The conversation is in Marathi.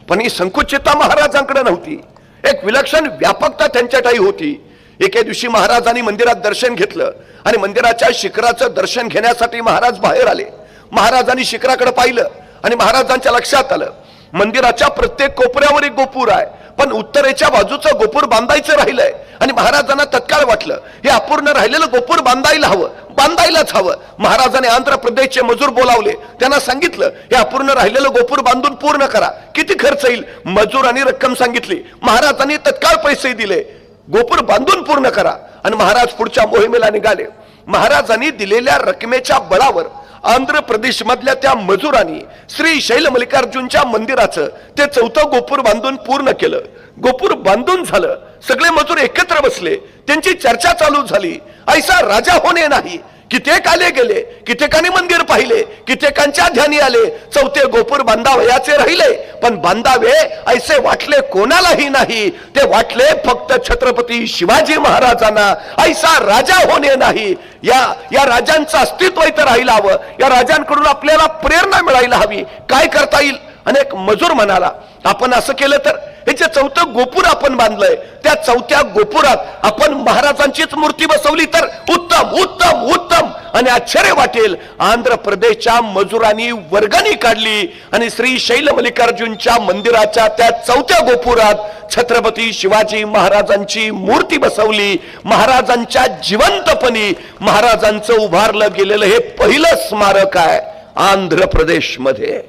पण ही संकुचितता महाराजांकडे नव्हती, एक विलक्षण व्यापकता त्यांच्या ठाई होती. एके दिवशी महाराजांनी मंदिरात दर्शन घेतलं आणि मंदिराच्या शिखराचं दर्शन घेण्यासाठी महाराज बाहेर आले. महाराजांनी शिखराकडे पाहिलं आणि महाराजांच्या लक्षात आलं मंदिराच्या प्रत्येक कोपऱ्यावर एक गोपूर आहे, पण उत्तरेच्या बाजूचं गोपूर बांधायचं राहिलंय. आणि महाराजांना तत्काळ वाटलं हे अपूर्ण राहिलेलं गोपूर बांधायलाच हवं. महाराजांनी आंध्र प्रदेशचे मजूर बोलावले, त्यांना सांगितलं हे अपूर्ण राहिलेलं गोपूर बांधून पूर्ण करा, किती खर्च येईल. मजुरांनी रक्कम सांगितली, महाराजांनी तत्काळ पैसे दिले, गोपूर बांधून पूर्ण करा. आणि महाराज पुढच्या मोहिमेला निघाले. महाराजांनी दिलेल्या रकमेच्या बळावर आंध्र प्रदेश मधल्या त्या मजुरांनी श्री शैल मल्लिकार्जुनच्या मंदिराचं ते चौथं गोपूर बांधून पूर्ण केलं. गोपूर बांधून झालं, सगळे मजूर एकत्र बसले, त्यांची चर्चा चालू झाली. ऐसा राजा होणे नाही. कित्येक आले गेले, कित्येकांनी मंदिर पाहिले, कित्येकांच्या ध्यानी आले चौथे गोपूर बांधावयाचे राहिले, पण बांधावे ऐसे वाटले कोणालाही नाही. ते वाटले फक्त छत्रपती शिवाजी महाराजांना. ऐसा राजा होणे नाही. या राजांचं अस्तित्व इथं राहायला हवं, या राजांकडून आपल्याला प्रेरणा मिळायला हवी. काय करता येईल. अनेक मजूर म्हणाला आपण असं केलं तर हे जे चौथं गोपूर आपण बांधलंय त्या चौथ्या गोपुरात आपण महाराजांचीच मूर्ती बसवली तर उत्तम उत्तम उत्तम. आणि आश्चर्य वाटेल, आंध्र प्रदेशच्या मजुरांनी वर्गणी काढली आणि श्री शैल मल्लिकार्जुनच्या मंदिराच्या त्या चौथ्या गोपुरात छत्रपती शिवाजी महाराजांची मूर्ती बसवली. महाराजांच्या जिवंतपणी महाराजांचं उभारलं गेलेलं हे पहिलं स्मारक आहे आंध्र प्रदेश मध्ये.